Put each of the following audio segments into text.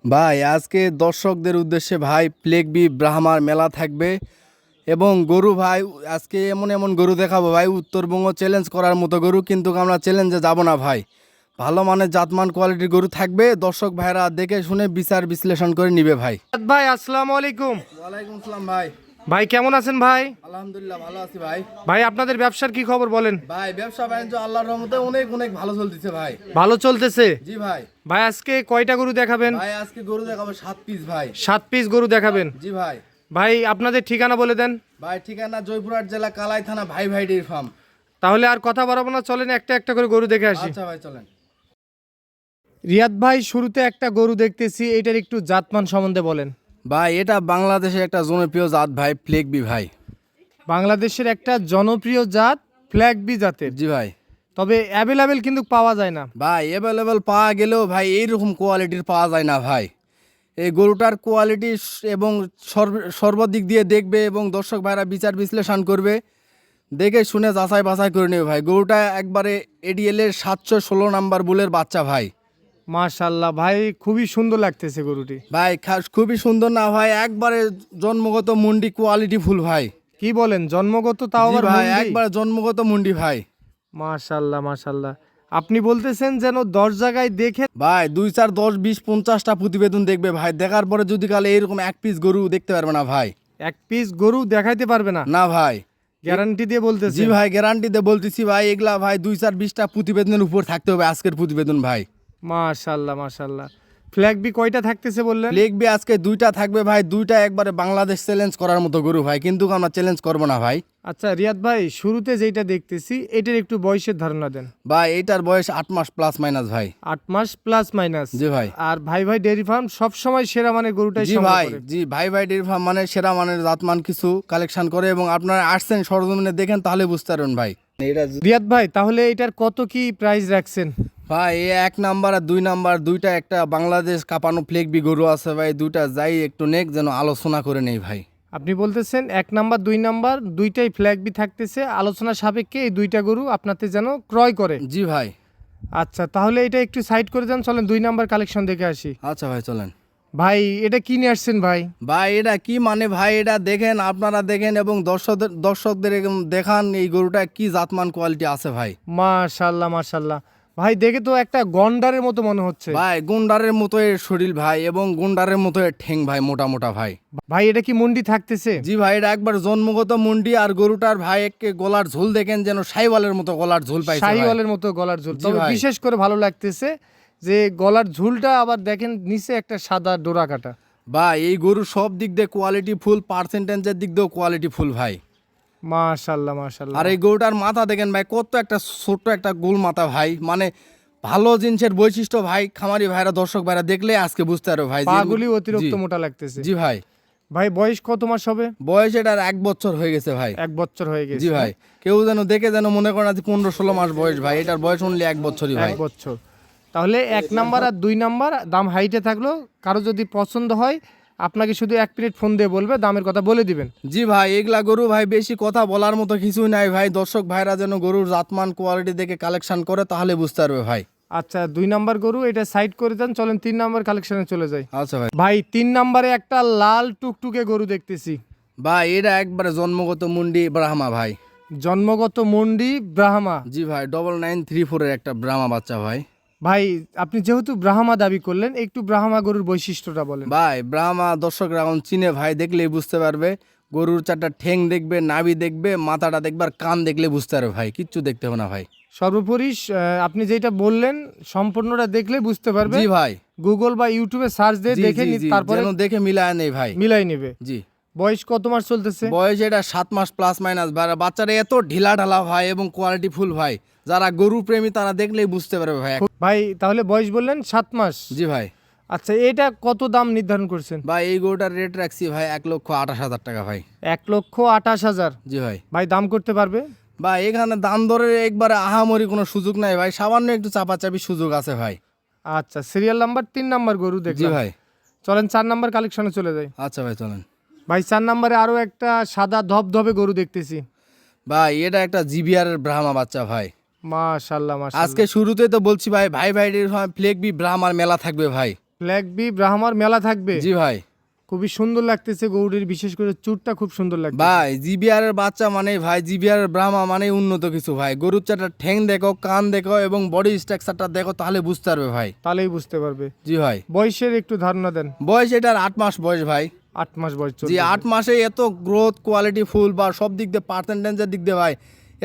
ভাই আজকে দর্শকদের উদ্দেশ্যে ভাই প্লেগ বি ব্রাহ্মার মেলা থাকবে এবং গরু ভাই আজকে এমন এমন গরু দেখাবো ভাই উত্তরবঙ্গ চ্যালেঞ্জ করার মতো গরু, কিন্তু আমরা চ্যালেঞ্জে যাব না ভাই। ভালো মানের জাতমান কোয়ালিটির গরু থাকবে, দর্শক ভাইরা দেখে শুনে বিচার বিশ্লেষণ করে নিবে ভাই। ভাই আসসালামু আলাইকুম। ওয়ালাইকুম আসসালাম ভাই। ভাই কেমন আছেন ভাই? আলহামদুলিল্লাহ ভালো আছি ভাই। ভাই আপনাদের ব্যবসার কি খবর বলেন? ভাই ব্যবসা বাণিজ্য আল্লাহর রহমতে অনেক অনেক ভালো চলতেছে ভাই। ভালো চলতেছে। জি ভাই। ভাই আজকে কয়টা গরু দেখাবেন? ভাই আজকে গরু দেখাবো 7 পিস ভাই। 7 পিস গরু দেখাবেন। জি ভাই। ভাই আপনাদের ঠিকানা বলে দেন। ভাই ঠিকানা জয়পুরহাট জেলা কালাই থানা ভাই ভাই ডেইরি ফার্ম। তাহলে আর কথা বাড়াবো না, চলেন একটা একটা করে গরু দেখে আসি। আচ্ছা ভাই চলেন। রিয়াদ ভাই শুরুতে একটা গরু দেখতেছি, এটার একটু জাতমান সম্বন্ধে বলেন। ভাই এটা বাংলাদেশের একটা জনপ্রিয় জাত ভাই, প্লেগ বি ভাই। বাংলাদেশের একটা জনপ্রিয় জাত ফ্ল্যাগ বি জাতের। জি ভাই। তবে অ্যাভেলেবেল কিন্তু পাওয়া যায় না। ভাই অ্যাভেলেবেল পাওয়া গেলেও ভাই এইরকম কোয়ালিটির পাওয়া যায় না ভাই। এই গরুটার কোয়ালিটি এবং সর্বদিক দিয়ে দেখবে এবং দর্শক ভাইরা বিচার বিশ্লেষণ করবে, দেখে শুনে যাচাই বাছাই করে নেবে ভাই। গরুটা একবারে এডিএল এর 716 নাম্বার বুলের বাচ্চা ভাই। মাশাআল্লাহ ভাই, খুবই সুন্দর লাগতেছে গরুটি। ভাই খুবই সুন্দর না ভাই, একবারে জন্মগত মুন্ডি কোয়ালিটি ফুল ভাই। কি বলেন, জন্মগত তাও জি আবার ভাই, মুন্ডি? একবারে জন্মগত মুন্ডি ভাই। মাশাআল্লাহ মাশাআল্লাহ। আপনি বলতেছেন যেন 10 জায়গায় দেখে ভাই 2 4 10 20 50টা প্রতিবেদন দেখবে ভাই, দেখার পরে যদি কালে এরকম এক পিস গরু দেখতে পারবে না ভাই। এক পিস গরু দেখাইতে পারবে না? না ভাই। গ্যারান্টি দিয়ে জি বলতেছেন? ভাই গ্যারান্টি দিয়ে বলতেছি ভাই, এগুলা ভাই 2 4 20টা প্রতিবেদনের উপর থাকতে হবে আজকের প্রতিবেদন ভাই। মাশাআল্লাহ মাশাআল্লাহ। ফ্ল্যাগ বি কয়টা থাকতেছে বললেন? লিখবে আজকে 2টা থাকবে ভাই, 2টা একবারে বাংলাদেশ চ্যালেঞ্জ করার মতো গরু ভাই, কিন্তু আমরা চ্যালেঞ্জ করব না ভাই। আচ্ছা রিয়াদ ভাই, শুরুতে যেটা দেখতেছি এটার একটু বয়সের ধারণা দেন। ভাই এইটার বয়স 8 মাস প্লাস মাইনাস ভাই। 8 মাস প্লাস মাইনাস। জি ভাই। আর ভাই ভাই ডেয়ারি ফার্ম সব সময় সেরা মানের গরুটাই জি সংগ্রহ ভাই। করে। জি ভাই ভাই ডেইরি ফার্ম মানে সেরা মানের জাতমান কিছু কালেকশন করে, এবং আপনারা আসছেন সরজমিনে দেখেন তাহলে বুঝতে পারবেন ভাই। এটা রিয়াদ ভাই তাহলে এটার কত কি প্রাইস রাখছেন? ভাই এই 1 নাম্বার আর 2 নাম্বার দুইটা একটা বাংলাদেশ কাঁপানো ফ্লেগ বি গরু আছে ভাই, দুইটা যাই একটু নেক যেন আলোচনা করে নেই ভাই। আপনি বলতেছেন 1 নাম্বার 2 নাম্বার দুইটাই ফ্ল্যাগ বি থাকতেছে, আলোচনা সাপেক্ষে এই দুইটা গরু আপনাদের যেন ক্রয় করে। জি ভাই। আচ্ছা তাহলে এটা একটু সাইড করে দেন, চলেন 2 নাম্বার কালেকশন দেখে আসি। আচ্ছা ভাই চলেন। ভাই এটা কি নিয়ে আসছেন ভাই? ভাই এটা কি মানে ভাই, এটা দেখেন, আপনারা দেখেন এবং দর্শকদের এরকম দেখান এই গরুটা কি জাতমান কোয়ালিটি আছে ভাই। মাশাআল্লাহ মাশাআল্লাহ। ভাই দেখে তো একটা গন্ডারের মতো মনে হচ্ছে। ভাই গুন্ডারের মতো এর শরীর ভাই, এবং গুন্ডারের মতো এর ঠ্যাং ভাই, মোটা মোটা ভাই। ভাই এটা কি মুন্ডি থাকতেছে? জি ভাই, এটা একবার জন্মগত মুন্ডি, আর গরুটার ভাই একে গলার ঝোল দেখেন যেন শাইওয়ালের মতো গলার ঝোল পাইছে ভাই। শাহিওয়ালের মতো গলার ঝুল। জি তবে ভাই। বিশেষ করে ভালো লাগতেছে যে গলার ঝুলটা আবার দেখেন নিচে একটা সাদা ডোরা কাটা। ভাই এই গরু সব দিক দিয়ে কোয়ালিটি ফুল, পার্সেন্টেজের দিক দিয়েও কোয়ালিটি ফুল ভাই। মাশাআল্লাহ মাশাআল্লাহ। আর এই গরুটার মাথা দেখেন ভাই, কত একটা ছোট্ট একটা গোল মাথা ভাই, মানে ভালো জিনিসের বৈশিষ্ট্য ভাই। খামারি ভাইরা দর্শক ভাইরা দেখলে আজকে বুঝতে পারবে ভাই। পাগুলি অতিরিক্ত জি। মোটা লাগতেছে। জি ভাই। ভাই বয়স কত মাস হবে? বয়স এটার 1 বছর হয়ে গেছে ভাই। 1 বছর হয়ে গেছে। জি ভাই। কেউ যেন দেখে যেন মনে করেন যে 15-16 মাস বয়স ভাই, এটার বয়স অনলি 1 বছরই ভাই। 1 বছর। তাহলে 1 নাম্বার আর 2 নাম্বার দাম হাইটে থাকলো, কারো যদি পছন্দ হয় আপনাকে শুধু 1 মিনিট ফোন দিয়ে বলবে, দামের কথা বলে দিবেন। জি ভাই, এগুলা গরু ভাই বেশি কথা বলার মতো কিছুই নাই ভাই। দর্শক ভাইরা যেন গরুর জাতমান কোয়ালিটি দেখে কালেকশন করে তাহলে বুঝতে পারবে ভাই। আচ্ছা 2 নাম্বার গরু এটা সাইড করে দেন, চলেন 3 নাম্বার কালেকশনে চলে যাই। আচ্ছা ভাই। ভাই 3 নাম্বারে একটা লাল টুকটুকে গরু দেখতেছি। ভাই এটা একবারে জন্মগত মুন্ডি ব্রাহ্মা ভাই। জন্মগত মন্ডি ব্রাহ্মা। জি ভাই, 9934 এর একটা ব্রাহ্মা বাচ্চা ভাই। ভাই আপনি যেহেতু ব্রাহ্মা দাবি করলেন, একটু ব্রাহ্মা গরুর বৈশিষ্ট্যটা বলেন। ভাই ব্রাহ্মা দর্শকরা এখন চিনে ভাই, দেখলেই বুঝতে পারবে। গরুর 4টা ঠ্যাং দেখবে, নাভি দেখবে, মাথাটা দেখবে, আর কান দেখলে বুঝতে পারবে ভাই, কিচ্ছু দেখতে হবে না ভাই। সর্বোপরি আপনি যেটা বললেন সম্পূর্ণটা দেখলে বুঝতে পারবে। জি ভাই। গুগল বা ইউটিউবে সার্চ দিয়ে জি, দেখে জি, জি, তারপরে যেন দেখে মিলায় নেই ভাই। মিলাই নেবে। জি। বয়স কত মাস চলতেছে? বয়স এটা 7 মাস প্লাস মাইনাস। বাচ্চারা এত ঢিলা ঢালা ভাই এবং কোয়ালিটি ফুল ভাই, যারা গরু প্রেমী তারা দেখলেই বুঝতে পারবে ভাই। ভাই তাহলে বয়স বললেন 7 মাস। জি ভাই। আচ্ছা এটা কত দাম নির্ধারণ করছেন? ভাই এই গরুটার রেট রাখছি ভাই 1,28,000 টাকা ভাই। 1,28,000। জি ভাই। ভাই দাম করতে পারবে? ভাই এখানে দাম দরের একবারে আহামরি কোনো সুযোগ নাই ভাই, সামান্য একটু চাপাচাপি সুযোগ আছে ভাই। আচ্ছা সিরিয়াল নাম্বার 3 নাম্বার গরু জি দেখলাম। ভাই। চলেন 4 নাম্বার কালেকশনে চলে যাই। আচ্ছা ভাই চলেন। ভাই 4 নাম্বারে আরো একটা সাদা ধবধবে গরু দেখতেছি। ভাই এটা একটা জিবিআর এর ব্রাহ্মা বাচ্চা ভাই। মাশাআল্লাহ মাশাআল্লাহ। আজকে শুরুতে তো বলছি ভাই, ভাই ভাই ফ্লেগ বি ব্রাহ্মার মেলা থাকবে ভাই। ব্ল্যাক বি ব্রাহ্মার মেলা থাকবে। জি ভাই। খুবই সুন্দর লাগতেছে গরুটির, বিশেষ করে চুটটা খুব সুন্দর লাগছে ভাই জিবিআর এর বাচ্চা মানে ভাই জিবিআর ব্রাহ্মা মানে উন্নত কিছু ভাই। গরুর চারটা ঠ্যাং দেখো, কান দেখো এবং বডি স্ট্রাকচারটা দেখো, তাহলে বুঝতে পারবে ভাই। তাহলেই বুঝতে পারবে। জি ভাই। বয়সের একটু ধারণা দেন। বয়স এটার 8 মাস বয়স ভাই। 8 মাস বয়স জি, চলছে। 8 মাসে এত গ্রোথ, কোয়ালিটি ফুল বা সব দিক দিয়ে পার্সেন্টেজের দিক দিয়ে ভাই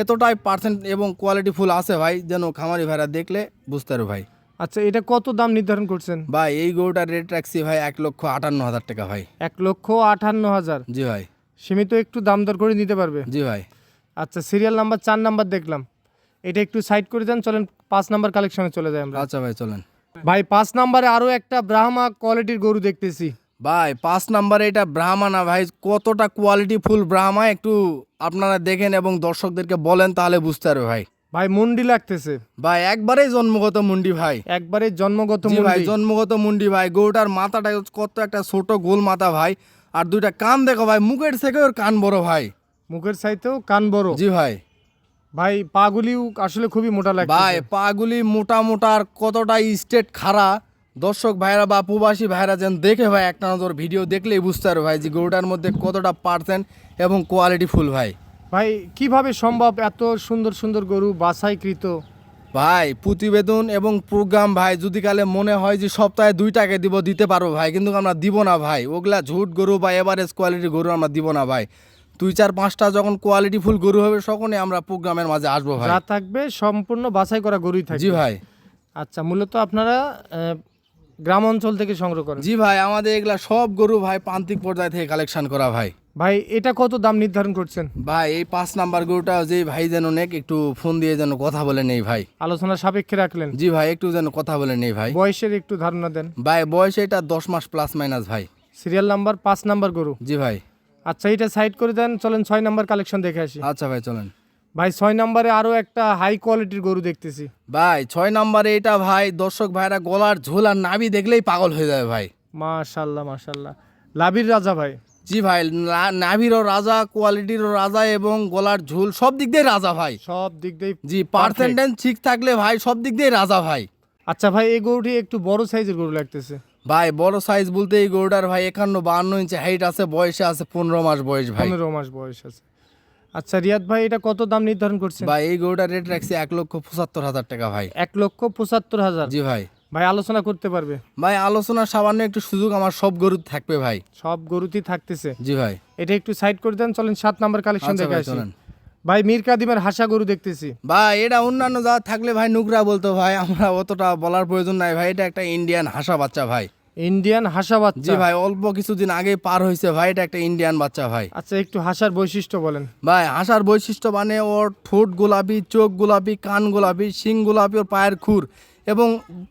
এতটাই পার্সেন্ট এবং কোয়ালিটি ফুল আছে ভাই, যেন খামারি ভাইরা দেখলে বুঝতে পারবে ভাই। আচ্ছা, এটা কত দাম নির্ধারণ করছেন? ভাই এই গরুটার রেট রাখছি ভাই 1,58,000 টাকা ভাই। 1,58,000। জি ভাই। সীমিত একটু দাম দর করে নিতে পারবে। জি ভাই। আচ্ছা, সিরিয়াল নাম্বার 4 নাম্বার দেখলাম, এটা একটু সাইড করে দেন, চলেন 5 নাম্বার কালেকশনে চলে যাই আমরা। আচ্ছা ভাই চলেন। ভাই 5 নাম্বারে আরো একটা ব্রাহ্মা কোয়ালিটির গরু দেখতেছি। ভাই 5 নাম্বারে এটা ব্রাহ্মা না ভাই, কতটা কোয়ালিটি ফুল ব্রাহ্মা একটু আপনারা দেখেন এবং দর্শকদেরকে বলেন, তাহলে বুঝতে পারবে ভাই। ভাই মুন্ডি লাগতেছে ভাই একবারেই জন্মগত মুন্ডি ভাই। একবারে জন্মগত জি ভাই, মুন্ডি। জন্মগত মুন্ডি ভাই। গরুটার মাথাটা কত একটা ছোট গোল মাথা ভাই, আর দুইটা কান দেখো ভাই, মুখের থেকে ওর কান বড় ভাই। মুখের চাইতেও কান বড়। জি ভাই। ভাই পাগুলিও আসলে খুবই মোটা ভাই লাগছে। পাগুলি মোটা মোটা আর কতটা স্টেট খাড়া, দর্শক ভাইরা বা প্রবাসী ভাইরা যেন দেখে ভাই, একটা নজর ভিডিও দেখলেই বুঝতে পারবে ভাই যে গরুটার মধ্যে কতটা পার্সেন্ট এবং কোয়ালিটি ফুল ভাই। ভাই কিভাবে সম্ভব এত সুন্দর সুন্দর গরু বাছাইকৃত? ভাই প্রতিবেদন এবং প্রোগ্রাম ভাই যদি কালে মনে হয় যে সপ্তাহে 2 টাকা দিতে পারবো ভাই, কিন্তু আমরা দিব না ভাই। ওগুলা ঝুট গরু বা এভারেজ কোয়ালিটির গরু আমরা দিব না ভাই। 2-4-5টা যখন কোয়ালিটি ফুল গরু হবে তখনই আমরা প্রোগ্রামের মাঝে আসবো ভাই। যা থাকবে সম্পূর্ণ বাছাই করা গরুই থাকবে। জি ভাই। আচ্ছা, মূলত আপনারা গ্রাম অঞ্চল থেকে সংগ্রহ করেন? জি ভাই, আমাদের এগুলা সব গরু ভাই প্রান্তিক পর্যায় থেকে কালেকশন করা ভাই। ভাই এটা কত দাম নির্ধারণ করছেন? ভাই এই 5 নাম্বার গরুটা যে ভাই যেন নেক একটু ফোন দিয়ে যেন কথা বলে নেই ভাই। আলোচনা সাপেক্ষে রাখলেন। জি ভাই, একটু যেন কথা বলে নেই ভাই। বয়সের একটু ধারণা দেন। ভাই বয়স এটা 10 মাস প্লাস মাইনাস ভাই। সিরিয়াল নাম্বার 5 নাম্বার গরু। জি ভাই। আচ্ছা, এটা সাইড করে দেন, চলেন 6 নাম্বার কালেকশন দেখে আসি। আচ্ছা ভাই চলেন। ভাই 6 নাম্বারে আরো একটা হাই কোয়ালিটির গরু দেখতেছি। ভাই 6 নাম্বারে এটা ভাই দর্শক ভাইরা গলার ঝোল আর নাভি দেখলেই পাগল হয়ে যাবে ভাই। মাশাআল্লাহ মাশাআল্লাহ, লাভির রাজা ভাই। জি ভাই, নাভিরও রাজা, কোয়ালিটিরও রাজা এবং গলার ঝোল সব দিক দিয়ে রাজা ভাই। সব দিক দিয়ে জি, পার্সেন্টেজ ঠিক থাকলে ভাই সব দিক দিয়ে রাজা ভাই। আচ্ছা ভাই, এই গরুটি একটু বড় সাইজের গরু লাগতেছে। ভাই বড় সাইজ বলতে এই গরুটার ভাই 51-52 ইঞ্চি হাইট আছে, বয়সে আছে 15 মাস বয়স ভাই। 15 মাস বয়স আছে। আচ্ছা রিয়াদ ভাই, এটা কত দাম নির্ধারণ করছেন? ভাই এই গরুটার রেট রাখছি 1,75,000 টাকা ভাই। 1,75,000। জি ভাই। ভাই আলোচনা করতে পারবে? ভাই আলোচনার সামান্য একটু সুযোগ আমার সব গরু থাকবে ভাই। সব গরুতেই থাকতেছে। জি ভাই। এটা একটু সাইড করে দেন, চলেন 7 নাম্বার কালেকশন আচ্ছা দেখে ভাই আসি। চলেন। ভাই মীর কাদিমের হাসা গরু দেখতেছি। ভাই এটা অন্যান্য যা থাকলে ভাই নুকরা বলতো ভাই, আমরা অতটা বলার প্রয়োজন নাই ভাই। এটা একটা ইন্ডিয়ান হাসা বাচ্চা ভাই। ইন্ডিয়ান হাসা বাচ্চা। জি ভাই, অল্প কিছুদিন আগে পার হয়েছে ভাই। এটা একটা ইন্ডিয়ান বাচ্চা ভাই। আচ্ছা, একটু হাসার বৈশিষ্ট্য বলেন। ভাই হাসার বৈশিষ্ট্য মানে ওর ঠোঁট গোলাপি, চোখ গোলাপি, কান গোলাপি, শিং গোলাপি, ওর পায়ের খুর এবং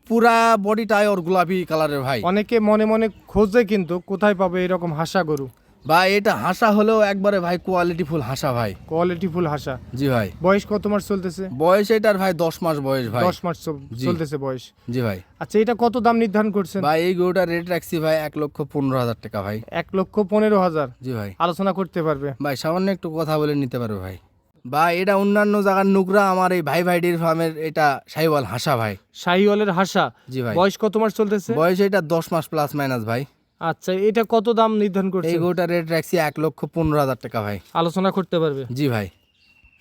পুরা বডিটাই ওর গোলাপি কালারের ভাই। অনেকে মনে মনে খোঁজে কিন্তু কোথায় পাবে এরকম হাসা গরু। ভাই এটা হাসা হলেও একবারে ভাই কোয়ালিটি ফুল হাসা ভাই। কোয়ালিটি ফুল হাসা। জি ভাই। বয়স কত মাস চলতেছে? বয়স এটার ভাই 10 মাস বয়স ভাই। 10 মাস জি। চলতেছে বয়স। জি ভাই। আচ্ছা, এটা কত দাম নির্ধারণ করছেন? ভাই এই গরুটার রেট রাখছি ভাই 1,15,000 টাকা ভাই। 1,15,000। জি ভাই। আলোচনা করতে পারবে? ভাই সামান্য একটু কথা বলে নিতে পারো ভাই। ভাই এটা অন্যান্য জায়গার নুকরা, আমার এই ভাই ভাইডির ফার্মের এটা সাইওয়াল হাসা ভাই। শাহিওয়ালের হাসা। জি ভাই। বয়স কত মাস চলতেছে? বয়স এটা 10 মাস প্লাস মাইনাস ভাই। আচ্ছা, এটা কত দাম নির্ধারণ এই করছেন? গরুটার রেট রাখছি 1,15,000 টাকা ভাই। আলোচনা করতে পারবে? জি ভাই।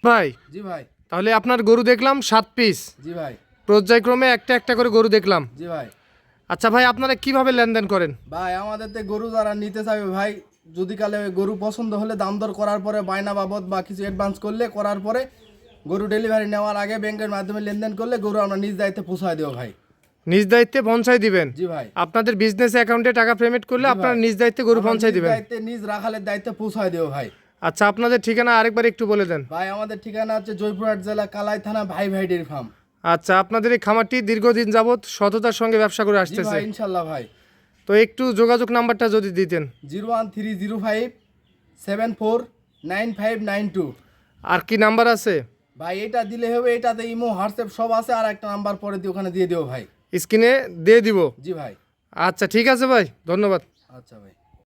ভাই জি ভাই। তাহলে আপনার গরু দেখলাম 7 পিস, জি ভাই। পর্যায়ক্রমে একটা একটা করে গরু দেখলাম। জি ভাই। আচ্ছা ভাই, আপনারা কিভাবে লেনদেন করেন? ভাই আমাদের তে গরু যারা নিতে চাইবে ভাই, যদি কালে গরু পছন্দ হলে দাম দর করার পরে বায়না বাবদ বা কিছু অ্যাডভান্স করলে, করার পরে গরু ডেলিভারি নেওয়ার আগে ব্যাংকের মাধ্যমে লেনদেন করলে গরু আমরা নিজ দায়িত্বে পৌঁছায় দেবো ভাই। নিজ দায়িত্বে পৌঁছায় দিবেন? জি ভাই। আপনাদের বিজনেস অ্যাকাউন্টে টাকা পেমেন্ট করলে জি ভাই। আপনারা নিজ দায়িত্বে গরু আমরা পৌঁছায় নিজ দিবেন? দায়িত্বে নিজ রাখালের দায়িত্বে পৌঁছায় দেবো ভাই। আচ্ছা, আপনাদের ঠিকানা আরেকবার একটু বলে দেন। ভাই আমাদের ঠিকানা হচ্ছে জয়পুরহাট জেলা কালাই থানা ভাই ভাই ডেয়ারি ফার্ম। আচ্ছা, আপনাদের এই খামারটি দীর্ঘদিন যাবত সততার সঙ্গে ব্যবসা করে জি আসতেছে। ভাই ইনশাল্লাহ ভাই। তো একটু যোগাযোগ নাম্বারটা যদি দিতেন। 01305749592। আর কি নাম্বার আছে? ভাই এটা দিলে হবে, এটাতে ইমো হোয়াটসঅ্যাপ সব আছে, আর একটা নাম্বার পরে দিয়ে ওখানে দিয়ে দেবো ভাই। স্ক্রিনে দিয়ে দিব। জি ভাই। আচ্ছা ঠিক আছে ভাই, ধন্যবাদ। আচ্ছা ভাই।